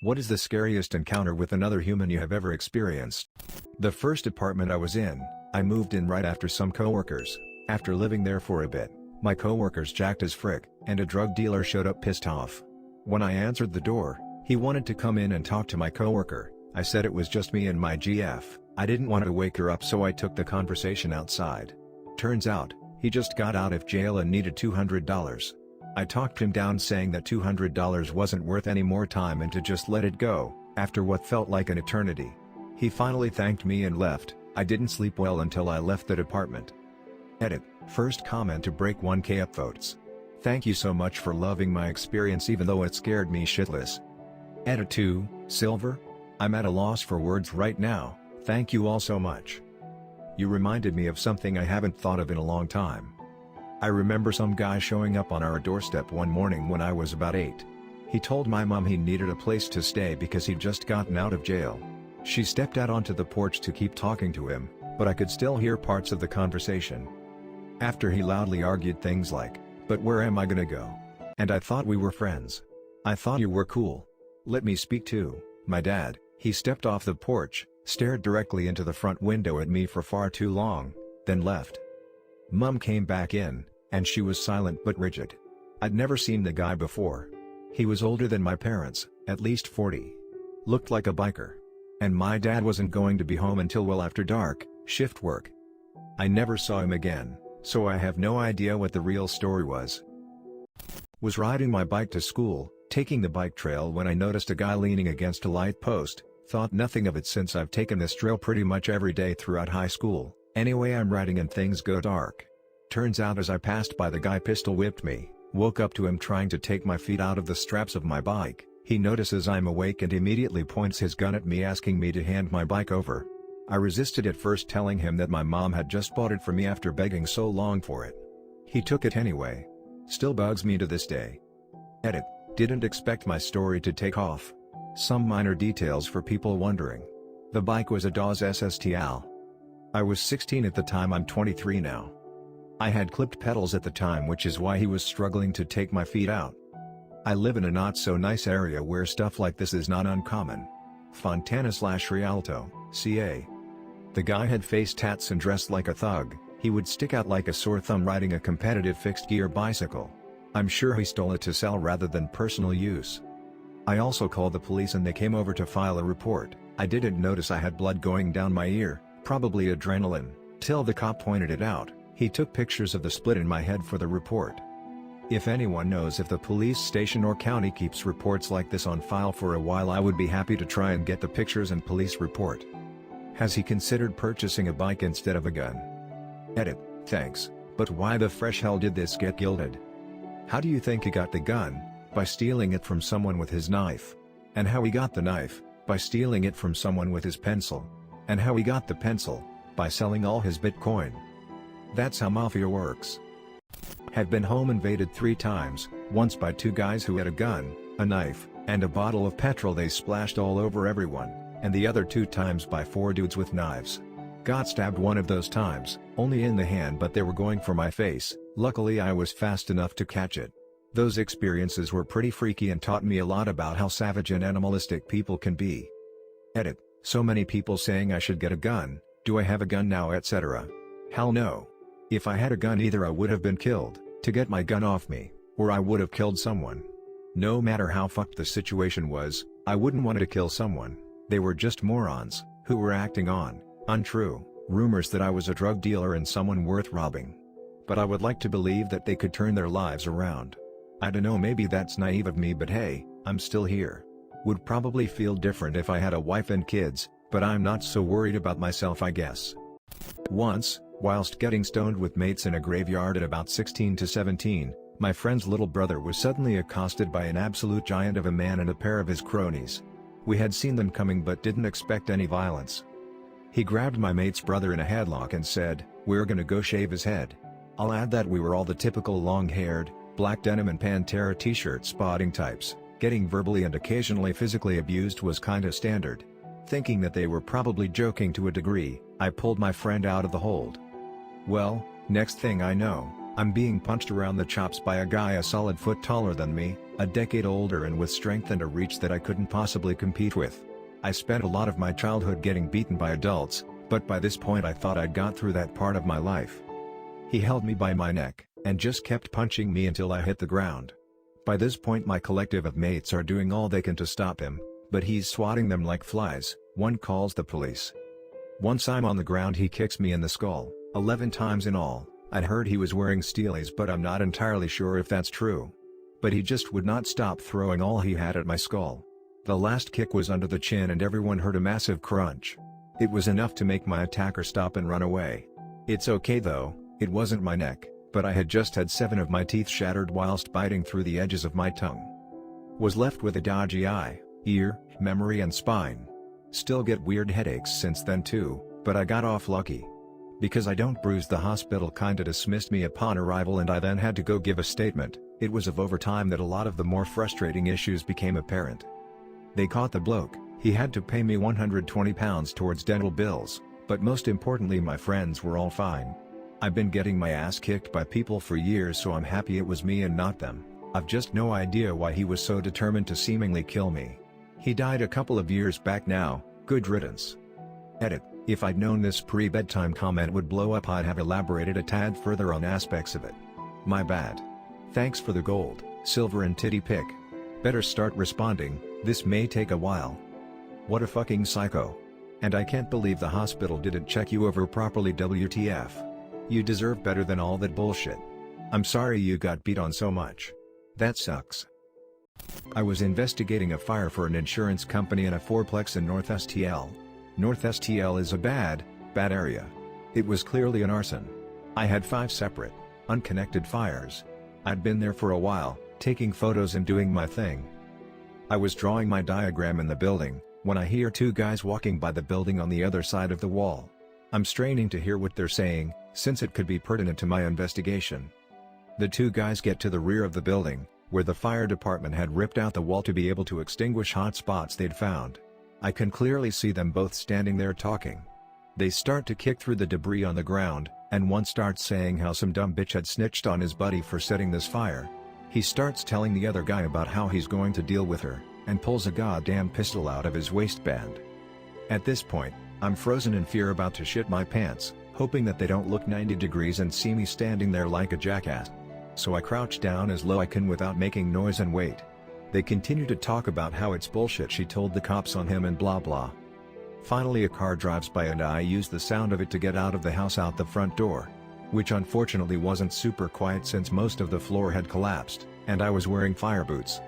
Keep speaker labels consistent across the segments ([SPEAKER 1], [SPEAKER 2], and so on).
[SPEAKER 1] What is the scariest encounter with another human you have ever experienced? The first apartment I was in, I moved in right after some coworkers. After living there for a bit, my coworkers jacked as frick, and a drug dealer showed up pissed off. When I answered the door, he wanted to come in and talk to my coworker. I said it was just me and my GF. I didn't want to wake her up, so I took the conversation outside. Turns out, he just got out of jail and needed $200. I talked him down, saying that $200 wasn't worth any more time and to just let it go, after what felt like an eternity. He finally thanked me and left. I didn't sleep well until I left the department. Edit. First comment to break 1K upvotes. Thank you so much for loving my experience even though it scared me shitless. Edit 2, Silver? I'm at a loss for words right now, thank you all so much. You reminded me of something I haven't thought of in a long time. I remember some guy showing up on our doorstep one morning when I was about 8. He told my mom he needed a place to stay because he'd just gotten out of jail. She stepped out onto the porch to keep talking to him, but I could still hear parts of the conversation. After he loudly argued things like, "But where am I gonna go? And I thought we were friends. I thought you were cool. Let me speak to my dad." He stepped off the porch, stared directly into the front window at me for far too long, then left. Mom came back in, and she was silent but rigid. I'd never seen the guy before. He was older than my parents, at least 40. Looked like a biker. And my dad wasn't going to be home until well after dark, shift work. I never saw him again, so I have no idea what the real story was. Was riding my bike to school, taking the bike trail, when I noticed a guy leaning against a light post. Thought nothing of it since I've taken this trail pretty much every day throughout high school. Anyway, I'm riding and things go dark. Turns out as I passed by, the guy pistol whipped me, woke up to him trying to take my feet out of the straps of my bike. He notices I'm awake and immediately points his gun at me, asking me to hand my bike over. I resisted at first, telling him that my mom had just bought it for me after begging so long for it. He took it anyway. Still bugs me to this day. Edit. Didn't expect my story to take off. Some minor details for people wondering. The bike was a Dawes SSTL. I was 16 at the time, I'm 23 now. I had clipped pedals at the time, which is why he was struggling to take my feet out. I live in a not so nice area where stuff like this is not uncommon. Fontana/Rialto, CA. The guy had face tats and dressed like a thug. He would stick out like a sore thumb riding a competitive fixed gear bicycle. I'm sure he stole it to sell rather than personal use. I also called the police and they came over to file a report. I didn't notice I had blood going down my ear, probably adrenaline, till the cop pointed it out. He took pictures of the split in my head for the report. If anyone knows if the police station or county keeps reports like this on file for a while, I would be happy to try and get the pictures and police report. Has he considered purchasing a bike instead of a gun? Edit. Thanks, but why the fresh hell did this get gilded? How do you think he got the gun? By stealing it from someone with his knife. And how he got the knife? By stealing it from someone with his pencil. And how he got the pencil? By selling all his Bitcoin. That's how mafia works. Have been home invaded 3 times, once by 2 guys who had a gun, a knife, and a bottle of petrol they splashed all over everyone, and the other 2 times by 4 dudes with knives. Got stabbed one of those times, only in the hand, but they were going for my face. Luckily I was fast enough to catch it. Those experiences were pretty freaky and taught me a lot about how savage and animalistic people can be. Edit. So many people saying I should get a gun, do I have a gun now, etc. Hell no. If I had a gun, either I would have been killed, to get my gun off me, or I would have killed someone. No matter how fucked the situation was, I wouldn't want to kill someone. They were just morons, who were acting on untrue rumors that I was a drug dealer and someone worth robbing. But I would like to believe that they could turn their lives around. I dunno, maybe that's naive of me, but hey, I'm still here. Would probably feel different if I had a wife and kids, but I'm not so worried about myself, I guess. Once, whilst getting stoned with mates in a graveyard at about 16 to 17, my friend's little brother was suddenly accosted by an absolute giant of a man and a pair of his cronies. We had seen them coming but didn't expect any violence. He grabbed my mate's brother in a headlock and said, "We're gonna go shave his head." I'll add that we were all the typical long-haired, black denim and Pantera t-shirt spotting types. Getting verbally and occasionally physically abused was kinda standard. Thinking that they were probably joking to a degree, I pulled my friend out of the hold. Well, next thing I know, I'm being punched around the chops by a guy a solid foot taller than me, a decade older and with strength and a reach that I couldn't possibly compete with. I spent a lot of my childhood getting beaten by adults, but by this point I thought I'd got through that part of my life. He held me by my neck, and just kept punching me until I hit the ground. By this point my collective of mates are doing all they can to stop him, but he's swatting them like flies. One calls the police. Once I'm on the ground he kicks me in the skull, 11 times in all. I'd heard he was wearing steelies but I'm not entirely sure if that's true. But he just would not stop throwing all he had at my skull. The last kick was under the chin and everyone heard a massive crunch. It was enough to make my attacker stop and run away. It's okay though, it wasn't my neck, but I had just had 7 of my teeth shattered whilst biting through the edges of my tongue. Was left with a dodgy eye, ear, memory and spine. Still get weird headaches since then too, but I got off lucky. Because I don't bruise, the hospital kinda dismissed me upon arrival and I then had to go give a statement. It was over time that a lot of the more frustrating issues became apparent. They caught the bloke, he had to pay me £120 towards dental bills, but most importantly my friends were all fine. I've been getting my ass kicked by people for years, so I'm happy it was me and not them. I've just no idea why he was so determined to seemingly kill me. He died a couple of years back now, good riddance. Edit. If I'd known this pre-bedtime comment would blow up, I'd have elaborated a tad further on aspects of it. My bad. Thanks for the gold, silver and titty pic. Better start responding, this may take a while. What a fucking psycho. And I can't believe the hospital didn't check you over properly. WTF. You deserve better than all that bullshit. I'm sorry you got beat on so much. That sucks. I was investigating a fire for an insurance company in a fourplex in North STL. North STL is a bad area. It was clearly an arson. I had 5 separate, unconnected fires. I'd been there for a while, taking photos and doing my thing. I was drawing my diagram in the building, when I hear 2 guys walking by the building on the other side of the wall. I'm straining to hear what they're saying, since it could be pertinent to my investigation. The 2 guys get to the rear of the building, where the fire department had ripped out the wall to be able to extinguish hot spots they'd found. I can clearly see them both standing there talking. They start to kick through the debris on the ground, and one starts saying how some dumb bitch had snitched on his buddy for setting this fire. He starts telling the other guy about how he's going to deal with her, and pulls a goddamn pistol out of his waistband. At this point, I'm frozen in fear, about to shit my pants, hoping that they don't look 90 degrees and see me standing there like a jackass. So I crouch down as low I can without making noise and wait. They continue to talk about how it's bullshit she told the cops on him and blah blah. Finally a car drives by and I use the sound of it to get out of the house out the front door. Which unfortunately wasn't super quiet since most of the floor had collapsed, and I was wearing fire boots.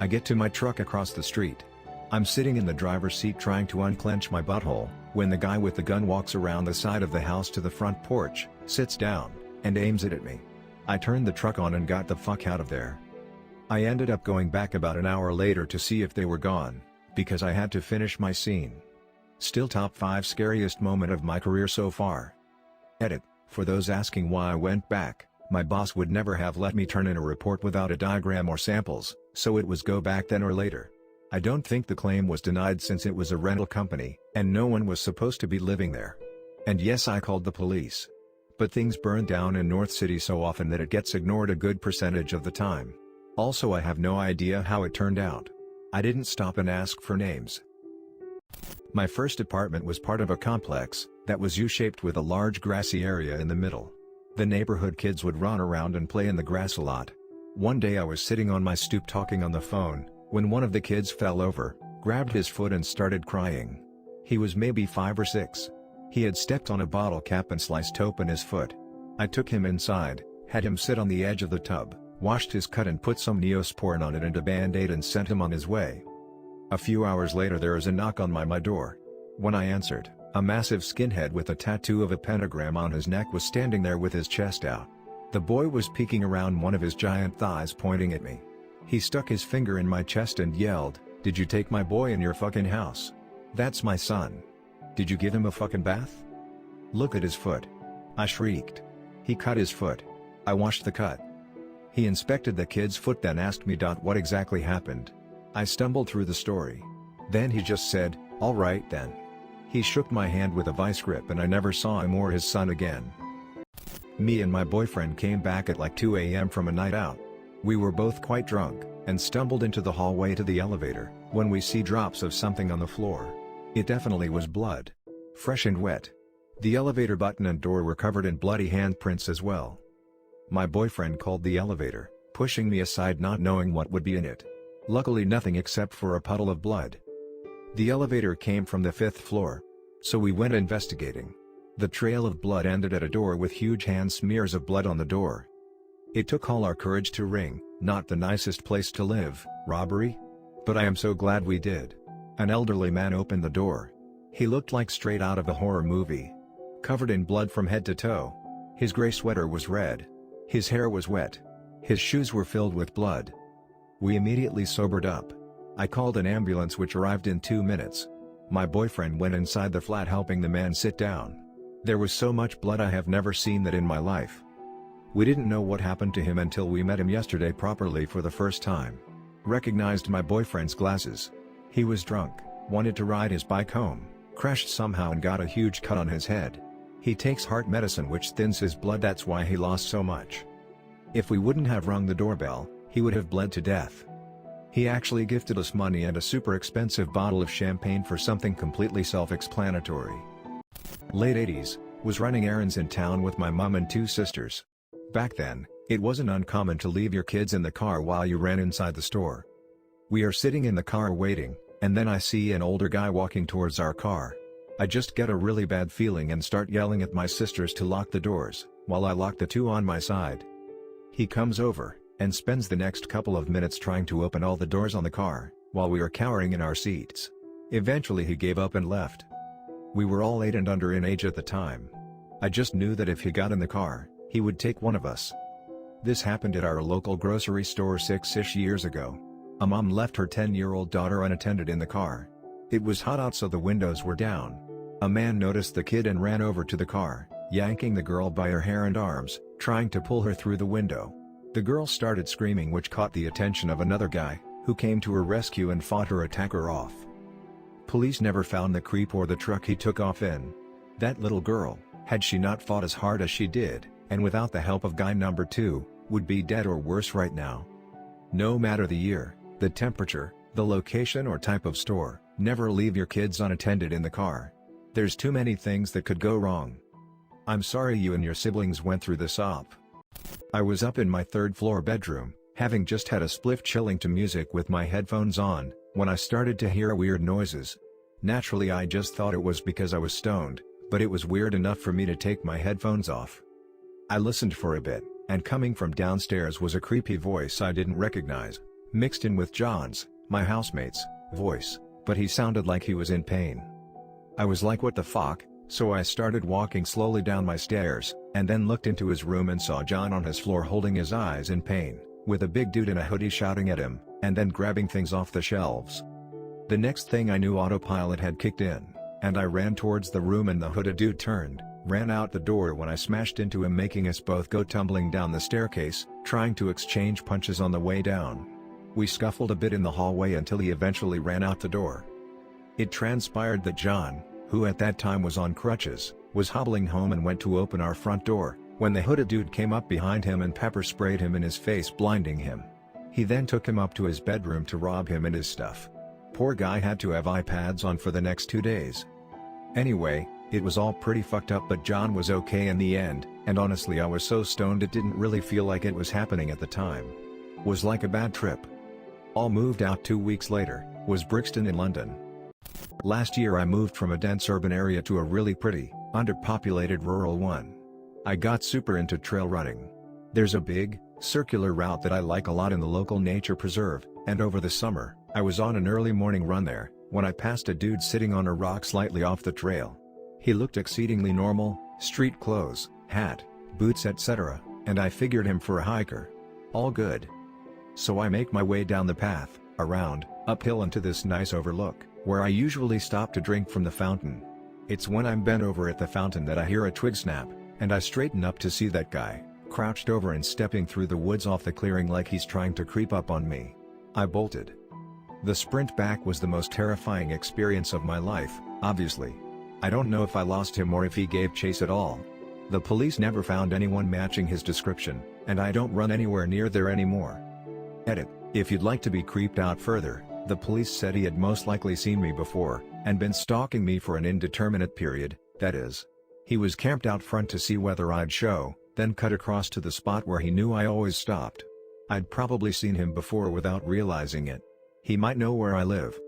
[SPEAKER 1] I get to my truck across the street. I'm sitting in the driver's seat trying to unclench my butthole, when the guy with the gun walks around the side of the house to the front porch, sits down, and aims it at me. I turned the truck on and got the fuck out of there. I ended up going back about an hour later to see if they were gone, because I had to finish my scene. Still top 5 scariest moment of my career so far. Edit. For those asking why I went back, my boss would never have let me turn in a report without a diagram or samples, so it was go back then or later. I don't think the claim was denied since it was a rental company, and no one was supposed to be living there. And yes, I called the police. But things burn down in North City so often that it gets ignored a good percentage of the time. Also, I have no idea how it turned out. I didn't stop and ask for names. My first apartment was part of a complex that was U-shaped with a large grassy area in the middle. The neighborhood kids would run around and play in the grass a lot. One day I was sitting on my stoop talking on the phone, when one of the kids fell over, grabbed his foot and started crying. He was maybe 5 or 6. He had stepped on a bottle cap and sliced open his foot. I took him inside, had him sit on the edge of the tub, washed his cut and put some Neosporin on it and a band-aid and sent him on his way. A few hours later there is a knock on my door. When I answered, a massive skinhead with a tattoo of a pentagram on his neck was standing there with his chest out. The boy was peeking around one of his giant thighs pointing at me. He stuck his finger in my chest and yelled, "Did you take my boy in your fucking house? That's my son. Did you give him a fucking bath? Look at his foot." I shrieked. He cut his foot. I washed the cut. He inspected the kid's foot then asked me what exactly happened. I stumbled through the story. Then he just said, "All right then." He shook my hand with a vice grip and I never saw him or his son again. Me and my boyfriend came back at like 2 a.m. from a night out. We were both quite drunk, and stumbled into the hallway to the elevator, when we see drops of something on the floor. It definitely was blood. Fresh and wet. The elevator button and door were covered in bloody handprints as well. My boyfriend called the elevator, pushing me aside not knowing what would be in it. Luckily nothing except for a puddle of blood. The elevator came from the 5th floor. So we went investigating. The trail of blood ended at a door with huge hand smears of blood on the door. It took all our courage to ring, not the nicest place to live, robbery? But I am so glad we did. An elderly man opened the door. He looked like straight out of a horror movie. Covered in blood from head to toe. His gray sweater was red. His hair was wet. His shoes were filled with blood. We immediately sobered up. I called an ambulance which arrived in 2 minutes. My boyfriend went inside the flat helping the man sit down. There was so much blood I have never seen that in my life. We didn't know what happened to him until we met him yesterday properly for the first time. Recognized my boyfriend's glasses. He was drunk, wanted to ride his bike home, crashed somehow and got a huge cut on his head. He takes heart medicine which thins his blood, that's why he lost so much. If we wouldn't have rung the doorbell, he would have bled to death. He actually gifted us money and a super expensive bottle of champagne for something completely self-explanatory. Late 80s, was running errands in town with my mom and 2 sisters. Back then, it wasn't uncommon to leave your kids in the car while you ran inside the store. We are sitting in the car waiting, and then I see an older guy walking towards our car. I just get a really bad feeling and start yelling at my sisters to lock the doors, while I lock the 2 on my side. He comes over, and spends the next couple of minutes trying to open all the doors on the car, while we are cowering in our seats. Eventually he gave up and left. We were all 8 and under in age at the time. I just knew that if he got in the car, he would take one of us. This happened at our local grocery store 6-ish years ago. A mom left her 10-year-old daughter unattended in the car. It was hot out so the windows were down. A man noticed the kid and ran over to the car, yanking the girl by her hair and arms, trying to pull her through the window. The girl started screaming which caught the attention of another guy, who came to her rescue and fought her attacker off. Police never found the creep or the truck he took off in. That little girl, had she not fought as hard as she did, and without the help of guy number 2, would be dead or worse right now. No matter the year, the temperature, the location or type of store, never leave your kids unattended in the car. There's too many things that could go wrong. I'm sorry you and your siblings went through this op. I was up in my 3rd floor bedroom, having just had a spliff chilling to music with my headphones on, when I started to hear weird noises. Naturally I just thought it was because I was stoned, but it was weird enough for me to take my headphones off. I listened for a bit, and coming from downstairs was a creepy voice I didn't recognize, mixed in with John's, my housemate's, voice, but he sounded like he was in pain. I was like what the fuck, so I started walking slowly down my stairs, and then looked into his room and saw John on his floor holding his eyes in pain, with a big dude in a hoodie shouting at him, and then grabbing things off the shelves. The next thing I knew autopilot had kicked in, and I ran towards the room and the hooded dude turned, ran out the door when I smashed into him making us both go tumbling down the staircase, trying to exchange punches on the way down. We scuffled a bit in the hallway until he eventually ran out the door. It transpired that John, who at that time was on crutches, was hobbling home and went to open our front door, when the hooded dude came up behind him and pepper sprayed him in his face, blinding him. He then took him up to his bedroom to rob him and his stuff. Poor guy had to have iPads on for the next 2 days. Anyway, it was all pretty fucked up, but John was okay in the end, and honestly I was so stoned it didn't really feel like it was happening at the time. Was like a bad trip. All moved out 2 weeks later, was Brixton in London. Last year I moved from a dense urban area to a really pretty, underpopulated rural one. I got super into trail running. There's a big, circular route that I like a lot in the local nature preserve, and over the summer, I was on an early morning run there, when I passed a dude sitting on a rock slightly off the trail. He looked exceedingly normal, street clothes, hat, boots etc., and I figured him for a hiker. All good. So I make my way down the path, around, uphill into this nice overlook, where I usually stop to drink from the fountain. It's when I'm bent over at the fountain that I hear a twig snap, and I straighten up to see that guy, crouched over and stepping through the woods off the clearing like he's trying to creep up on me. I bolted. The sprint back was the most terrifying experience of my life, obviously. I don't know if I lost him or if he gave chase at all. The police never found anyone matching his description, and I don't run anywhere near there anymore. Edit. If you'd like to be creeped out further, the police said he had most likely seen me before, and been stalking me for an indeterminate period, that is. He was camped out front to see whether I'd show, then cut across to the spot where he knew I always stopped. I'd probably seen him before without realizing it. He might know where I live,